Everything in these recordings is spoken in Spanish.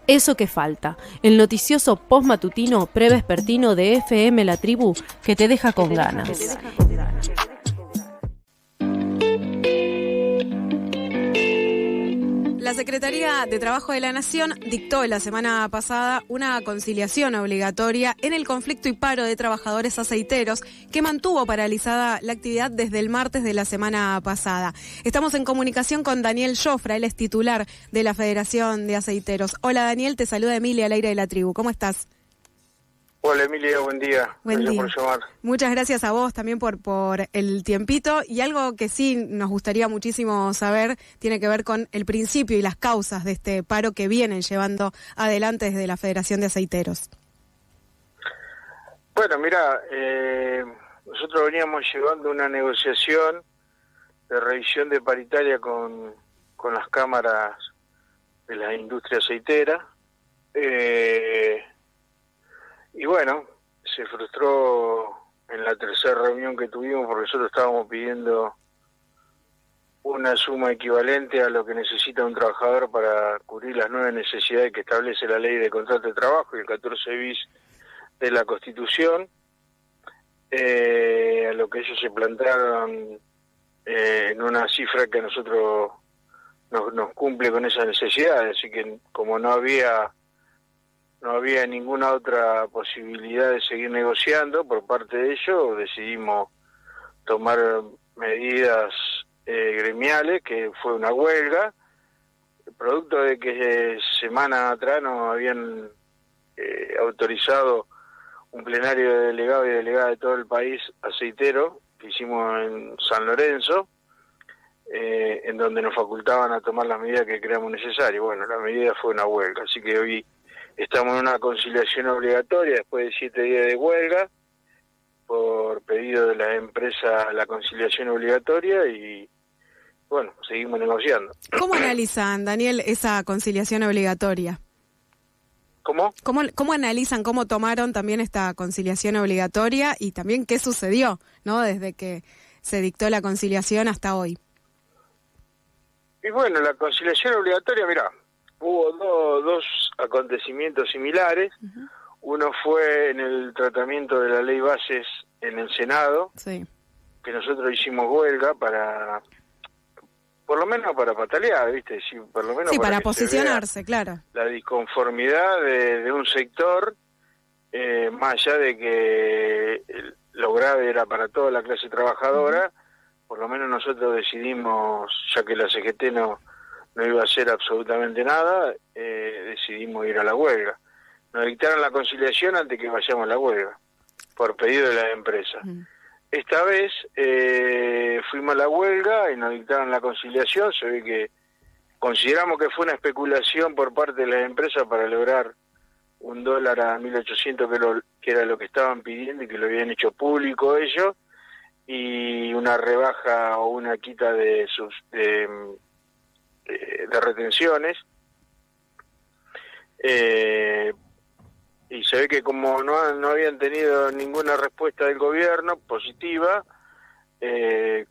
Eso que falta, el noticioso postmatutino prevespertino de FM La Tribu que te deja con ganas. La Secretaría de Trabajo de la Nación dictó la semana pasada una conciliación obligatoria en el conflicto y paro de trabajadores aceiteros que mantuvo paralizada la actividad desde el martes de la semana pasada. Estamos en comunicación con Daniel Jofra, él es titular de la Federación de Aceiteros. Hola Daniel, te saluda Emilia al aire de La Tribu. ¿Cómo estás? Hola Emilia, buen día. Gracias por llamar. Muchas gracias a vos también por el tiempito. Y algo que sí nos gustaría muchísimo saber tiene que ver con el principio y las causas de este paro que vienen llevando adelante desde la Federación de Aceiteros. Bueno, mira, nosotros veníamos llevando una negociación de revisión de paritaria con las cámaras de la industria aceitera. Y bueno, se frustró en la tercera reunión que tuvimos porque nosotros estábamos pidiendo una suma equivalente a lo que necesita un trabajador para cubrir las 9 necesidades que establece la Ley de Contrato de Trabajo y el 14 bis de la Constitución, a lo que ellos se plantearon en una cifra que a nosotros nos cumple con esas necesidades. Así que como no había ninguna otra posibilidad de seguir negociando por parte de ellos, decidimos tomar medidas gremiales, que fue una huelga, producto de que semanas atrás nos habían autorizado un plenario de delegados y delegadas de todo el país aceitero, que hicimos en San Lorenzo, en donde nos facultaban a tomar las medidas que creamos necesarias. Bueno, la medida fue una huelga, así que hoy estamos en una conciliación obligatoria después de 7 días de huelga, por pedido de la empresa, la conciliación obligatoria, y bueno, seguimos negociando. ¿Cómo analizan, Daniel, esa conciliación obligatoria? ¿Cómo? ¿Cómo analizan, cómo tomaron también esta conciliación obligatoria y también qué sucedió, ¿no?, desde que se dictó la conciliación hasta hoy? Y bueno, la conciliación obligatoria, mirá, hubo dos acontecimientos similares. Uh-huh. Uno fue en el tratamiento de la ley bases en el Senado, sí, que nosotros hicimos huelga por lo menos para patalear, ¿viste? Sí, por lo menos para posicionarse, claro. La disconformidad de un sector, más allá de que lo grave era para toda la clase trabajadora. Uh-huh. Por lo menos nosotros decidimos, ya que la CGT no iba a hacer absolutamente nada, decidimos ir a la huelga. Nos dictaron la conciliación antes que vayamos a la huelga, por pedido de la empresa. Esta vez fuimos a la huelga y nos dictaron la conciliación. Se ve que consideramos que fue una especulación por parte de las empresas para lograr $1 a 1.800, que era lo que estaban pidiendo y que lo habían hecho público ellos, y una rebaja o una quita de retenciones, y se ve que como no habían tenido ninguna respuesta del gobierno positiva,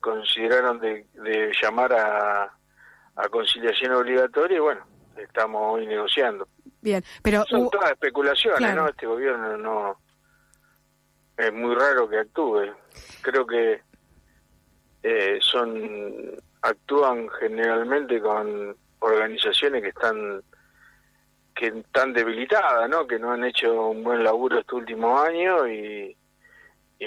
consideraron de llamar a conciliación obligatoria, y bueno, estamos hoy negociando. Bien, pero son todas especulaciones, claro, ¿no? Este gobierno no, es muy raro que actúe. Creo que actúan generalmente con organizaciones que están debilitadas, ¿no? Que no han hecho un buen laburo estos últimos años, y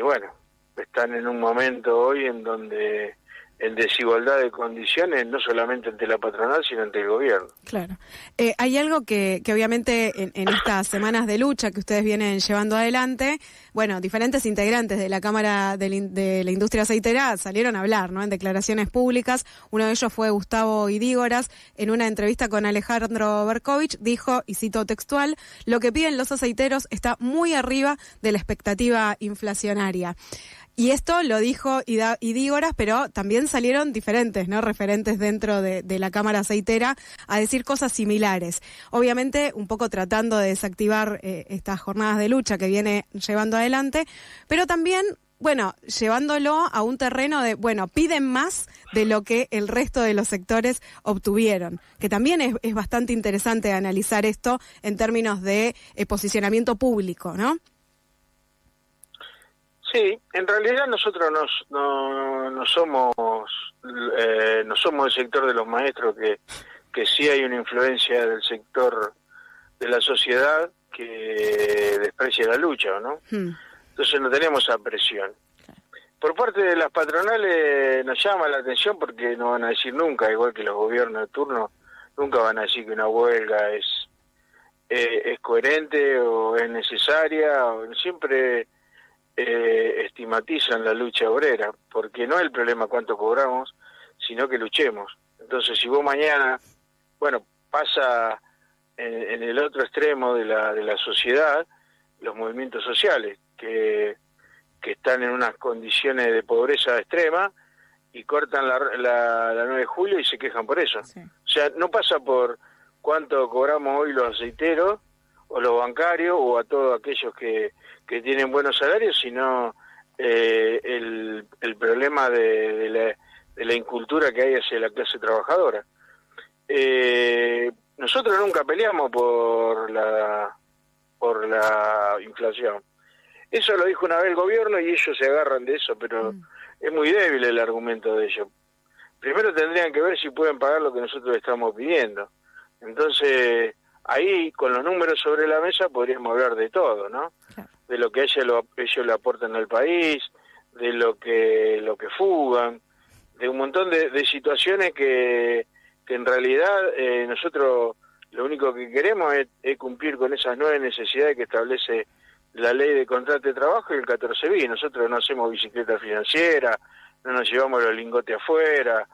bueno, están en un momento hoy en donde en desigualdad de condiciones, no solamente ante la patronal, sino ante el gobierno. Claro. Hay algo que obviamente en estas semanas de lucha que ustedes vienen llevando adelante, bueno, diferentes integrantes de la Cámara de la Industria Aceitera salieron a hablar, ¿no?, en declaraciones públicas. Uno de ellos fue Gustavo Idígoras. En una entrevista con Alejandro Berkovich dijo, y cito textual: "Lo que piden los aceiteros está muy arriba de la expectativa inflacionaria". Y esto lo dijo Idígoras, pero también salieron diferentes, ¿no?, referentes dentro de la Cámara Aceitera a decir cosas similares. Obviamente un poco tratando de desactivar estas jornadas de lucha que viene llevando adelante, pero también bueno, llevándolo a un terreno de, bueno, piden más de lo que el resto de los sectores obtuvieron, que también es bastante interesante analizar esto en términos de posicionamiento público, ¿no? Sí, en realidad nosotros no somos el sector de los maestros, que sí hay una influencia del sector de la sociedad que desprecia la lucha, ¿no? Entonces no tenemos esa presión. Por parte de las patronales nos llama la atención porque no van a decir nunca, igual que los gobiernos de turno, nunca van a decir que una huelga es coherente o es necesaria, o siempre estigmatizan la lucha obrera, porque no es el problema cuánto cobramos, sino que luchemos. Entonces, si vos mañana, bueno, pasa en el otro extremo de la sociedad, los movimientos sociales, que están en unas condiciones de pobreza extrema y cortan la 9 de julio y se quejan por eso. Sí. O sea, no pasa por cuánto cobramos hoy los aceiteros o los bancarios o a todos aquellos que tienen buenos salarios, sino el problema de la incultura que hay hacia la clase trabajadora. Nosotros nunca peleamos por la inflación. Eso lo dijo una vez el gobierno y ellos se agarran de eso, pero es muy débil el argumento de ellos. Primero tendrían que ver si pueden pagar lo que nosotros estamos pidiendo. Entonces, ahí, con los números sobre la mesa, podríamos hablar de todo, ¿no? Claro. De lo que ellos le aportan al país, de lo que fugan, de un montón de situaciones que en realidad nosotros lo único que queremos es cumplir con esas 9 necesidades que establece la ley de contrato de trabajo y el 14 bis. Nosotros no hacemos bicicleta financiera, no nos llevamos los lingotes afuera,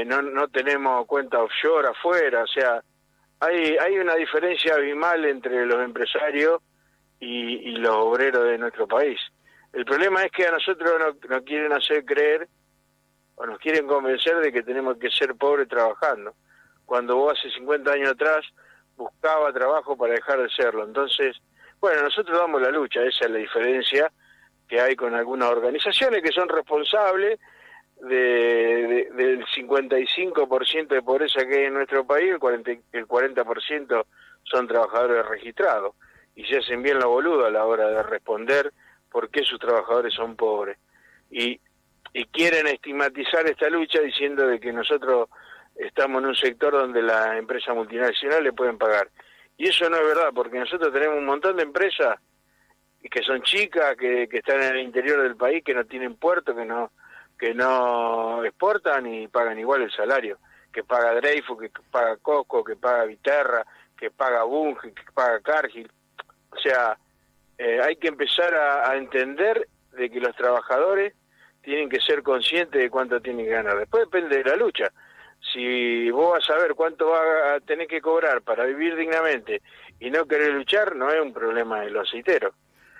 no tenemos cuenta offshore afuera, o sea, hay una diferencia abismal entre los empresarios y los obreros de nuestro país. El problema es que a nosotros nos quieren hacer creer o nos quieren convencer de que tenemos que ser pobres trabajando, cuando vos hace 50 años atrás buscaba trabajo para dejar de serlo. Entonces, bueno, nosotros damos la lucha, esa es la diferencia que hay con algunas organizaciones que son responsables del 55% de pobreza que hay en nuestro país, el 40% son trabajadores registrados, y se hacen bien la boluda a la hora de responder por qué sus trabajadores son pobres. Y quieren estigmatizar esta lucha diciendo de que nosotros estamos en un sector donde las empresas multinacionales le pueden pagar. Y eso no es verdad, porque nosotros tenemos un montón de empresas que son chicas, que están en el interior del país, que no tienen puerto, que no exportan y pagan igual el salario, que paga Dreyfus, que paga Coco, que paga Viterra, que paga Bunge, que paga Cargill. O sea, hay que empezar a entender de que los trabajadores tienen que ser conscientes de cuánto tienen que ganar. Después depende de la lucha. Si vos vas a ver cuánto vas a tener que cobrar para vivir dignamente y no querer luchar, no es un problema de los aceiteros.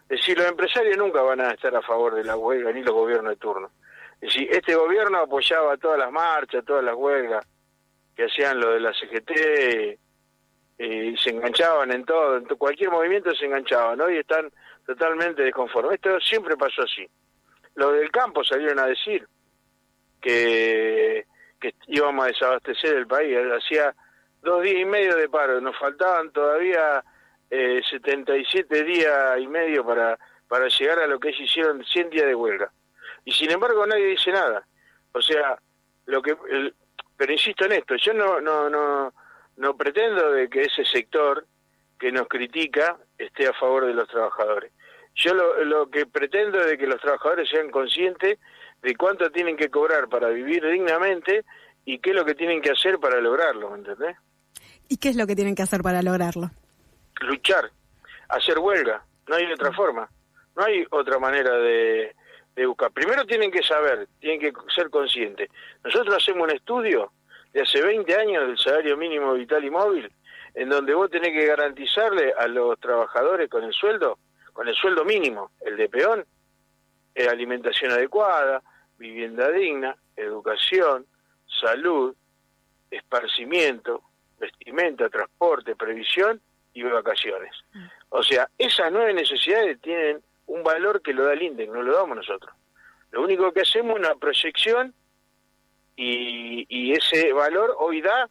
Es decir, los empresarios nunca van a estar a favor de la huelga, ni los gobiernos de turno. Es decir, este gobierno apoyaba todas las marchas, todas las huelgas que hacían lo de la CGT, y se enganchaban en todo, en cualquier movimiento se enganchaban, ¿no? Y están totalmente desconformes. Esto siempre pasó así. Los del campo salieron a decir que íbamos a desabastecer el país. Hacía 2 días y medio de paro, nos faltaban todavía 77 días y medio para llegar a lo que ellos hicieron, 100 días de huelga. Y sin embargo nadie dice nada. O sea, pero insisto en esto, yo no pretendo de que ese sector que nos critica esté a favor de los trabajadores. Yo lo que pretendo es de que los trabajadores sean conscientes de cuánto tienen que cobrar para vivir dignamente y qué es lo que tienen que hacer para lograrlo, ¿me entendés? ¿Y qué es lo que tienen que hacer para lograrlo? Luchar, hacer huelga, no hay otra forma, no hay otra manera de buscar. Primero tienen que saber, tienen que ser conscientes. Nosotros hacemos un estudio de hace 20 años del salario mínimo vital y móvil, en donde vos tenés que garantizarle a los trabajadores con el sueldo mínimo, el de peón, alimentación adecuada, vivienda digna, educación, salud, esparcimiento, vestimenta, transporte, previsión y vacaciones. O sea, esas 9 necesidades tienen un valor que lo da el INDEC, no lo damos nosotros. Lo único que hacemos es una proyección y ese valor hoy da,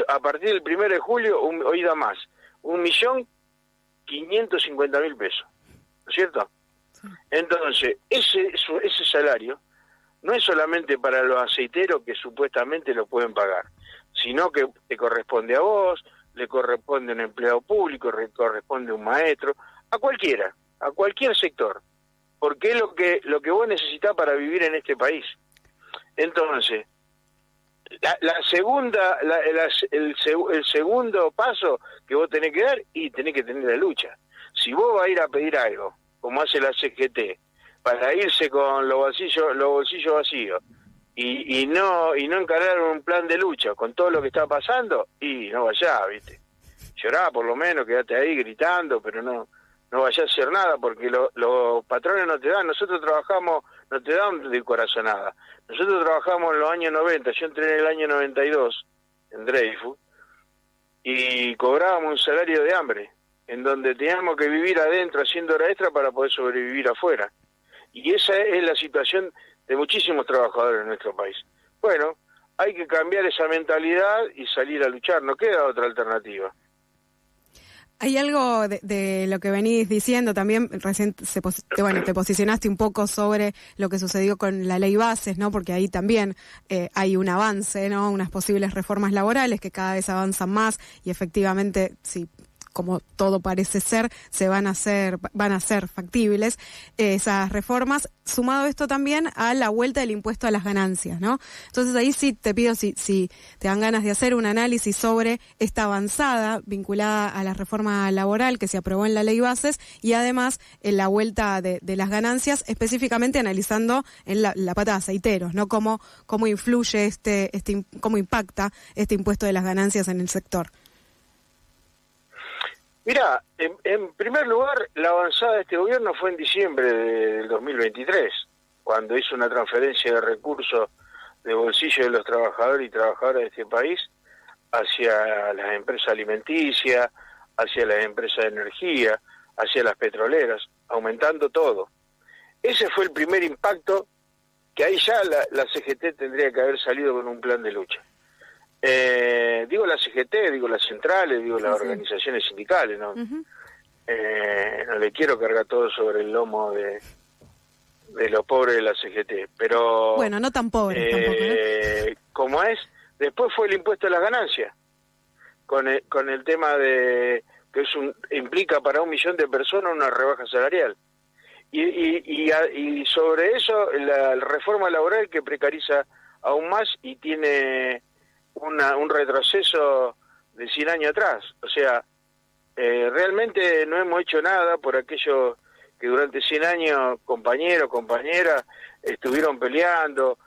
a partir del 1 de julio, hoy da más, 1.550.000 pesos, ¿no es cierto? Sí. Entonces, ese salario no es solamente para los aceiteros que supuestamente lo pueden pagar, sino que te corresponde a vos, le corresponde a un empleado público, le corresponde a un maestro, a cualquiera, a cualquier sector, porque es lo que vos necesitás para vivir en este país. Entonces, el segundo paso que vos tenés que dar, y tenés que tener la lucha. Si vos vas a ir a pedir algo, como hace la CGT, para irse con los bolsillos vacíos, y no encarar un plan de lucha con todo lo que está pasando, y no vayas, ¿viste? Llorá por lo menos, quedate ahí gritando, pero no vayas a hacer nada, porque los patrones no te dan. Nosotros trabajamos, no te dan de corazonada. Nosotros trabajamos en los años 90, yo entré en el año 92 en Dreyfus, y cobrábamos un salario de hambre, en donde teníamos que vivir adentro haciendo hora extra para poder sobrevivir afuera. Y esa es la situación de muchísimos trabajadores en nuestro país. Bueno, hay que cambiar esa mentalidad y salir a luchar, no queda otra alternativa. Hay algo de lo que venís diciendo también, recién te posicionaste un poco sobre lo que sucedió con la ley bases, ¿no? Porque ahí también hay un avance, ¿no? Unas posibles reformas laborales que cada vez avanzan más y efectivamente, sí, como todo parece ser, van a ser factibles esas reformas, sumado esto también a la vuelta del impuesto a las ganancias, ¿no? Entonces ahí sí te pido si te dan ganas de hacer un análisis sobre esta avanzada vinculada a la reforma laboral que se aprobó en la ley bases y además en la vuelta de las ganancias, específicamente analizando en la pata de aceiteros, ¿no? Cómo influye cómo impacta este impuesto de las ganancias en el sector. Mirá, en primer lugar, la avanzada de este gobierno fue en diciembre del 2023, cuando hizo una transferencia de recursos de bolsillo de los trabajadores y trabajadoras de este país hacia las empresas alimenticias, hacia las empresas de energía, hacia las petroleras, aumentando todo. Ese fue el primer impacto, que ahí ya la CGT tendría que haber salido con un plan de lucha. Digo la CGT, digo las centrales, digo las organizaciones sindicales, ¿no? No le quiero cargar todo sobre el lomo de los pobres de la CGT, pero... Bueno, no tan pobres tampoco, ¿no? Como es, después fue el impuesto a las ganancias, con el tema de que implica para 1 millón de personas una rebaja salarial. Y sobre eso, la reforma laboral que precariza aún más y tiene un retroceso de 100 años atrás. O sea, realmente no hemos hecho nada por aquellos que durante 100 años, compañeros, compañeras, estuvieron peleando,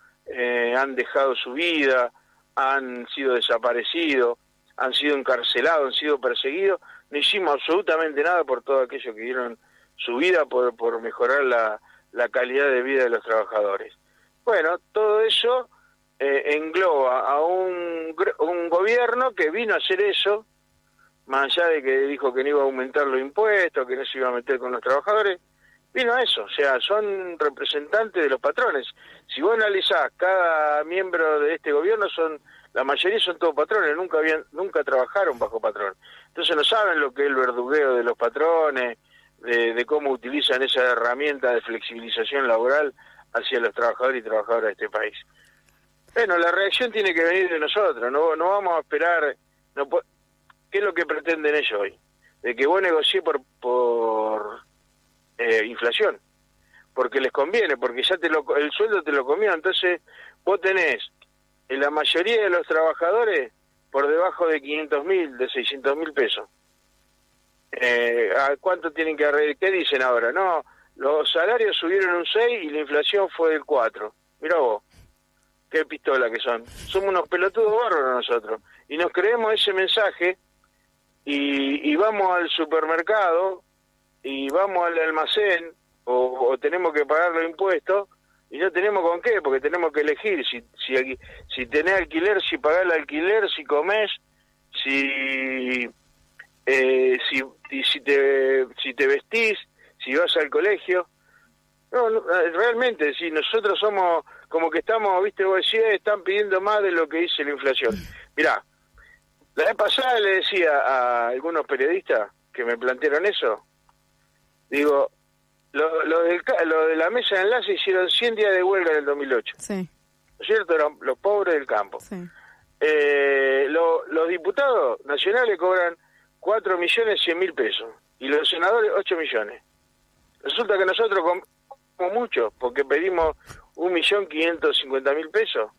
han dejado su vida, han sido desaparecidos, han sido encarcelados, han sido perseguidos. No hicimos absolutamente nada por todo aquello que dieron su vida por mejorar la calidad de vida de los trabajadores. Bueno, todo eso engloba a un gobierno que vino a hacer eso, más allá de que dijo que no iba a aumentar los impuestos, que no se iba a meter con los trabajadores, vino a eso. O sea, son representantes de los patrones. Si vos analizás, cada miembro de este gobierno la mayoría son todos patrones, nunca trabajaron bajo patrón. Entonces no saben lo que es el verdugueo de los patrones, de cómo utilizan esa herramienta de flexibilización laboral hacia los trabajadores y trabajadoras de este país. Bueno, la reacción tiene que venir de nosotros, no vamos a esperar. ¿Qué es lo que pretenden ellos hoy? De que vos negocies por inflación, porque les conviene, porque ya el sueldo te lo comió. Entonces vos tenés la mayoría de los trabajadores por debajo de 500.000, de 600.000 pesos. ¿A cuánto tienen que arreglar? ¿Qué dicen ahora? No, los salarios subieron un 6 y la inflación fue del 4. Mirá vos, qué pistola que son. Somos unos pelotudos bárbaros nosotros. Y nos creemos ese mensaje y vamos al supermercado y vamos al almacén o tenemos que pagar los impuestos y no tenemos con qué, porque tenemos que elegir si tenés alquiler, si pagás el alquiler, si comés, si te vestís, si vas al colegio. No, realmente, si nosotros somos como que estamos, viste, vos decías, están pidiendo más de lo que dice la inflación. Mirá, la vez pasada le decía a algunos periodistas que me plantearon eso, digo, lo de la mesa de enlace hicieron 100 días de huelga en el 2008. Sí. ¿No es cierto? Eran los pobres del campo. Sí. Los diputados nacionales cobran 4.100.000 pesos y los senadores 8 millones. Resulta que nosotros como mucho, porque pedimos 1.550.000 pesos.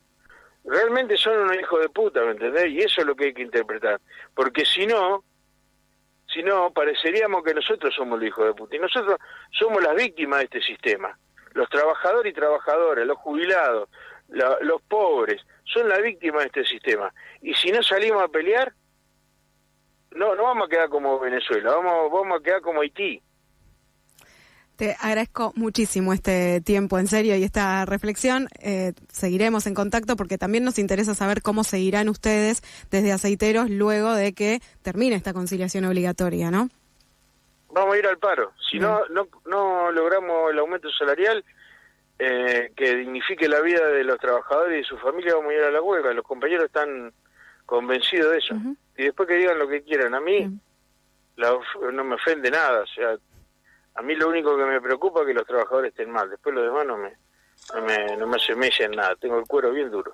Realmente son unos hijos de puta, ¿me entendés? Y eso es lo que hay que interpretar. Porque si no, pareceríamos que nosotros somos los hijos de puta. Y nosotros somos las víctimas de este sistema. Los trabajadores y trabajadoras, los jubilados, los pobres, son la víctima de este sistema. Y si no salimos a pelear, no vamos a quedar como Venezuela, vamos a quedar como Haití. Te agradezco muchísimo este tiempo, en serio, y esta reflexión. Seguiremos en contacto porque también nos interesa saber cómo seguirán ustedes desde Aceiteros luego de que termine esta conciliación obligatoria, ¿no? Vamos a ir al paro. Si no logramos el aumento salarial que dignifique la vida de los trabajadores y su familia, vamos a ir a la huelga. Los compañeros están convencidos de eso. Uh-huh. Y después que digan lo que quieran. A mí no me ofende nada, o sea, a mí lo único que me preocupa es que los trabajadores estén mal. Después los demás no me semillan nada. Tengo el cuero bien duro.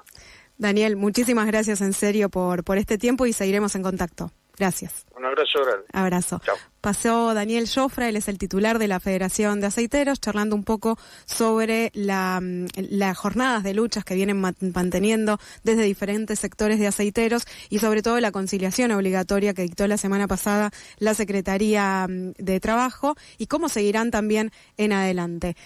Daniel, muchísimas gracias en serio por este tiempo y seguiremos en contacto. Gracias. Un abrazo grande. Abrazo. Chao. Pasó Daniel Jofra, él es el titular de la Federación de Aceiteros, charlando un poco sobre las jornadas de luchas que vienen manteniendo desde diferentes sectores de aceiteros y sobre todo la conciliación obligatoria que dictó la semana pasada la Secretaría de Trabajo y cómo seguirán también en adelante.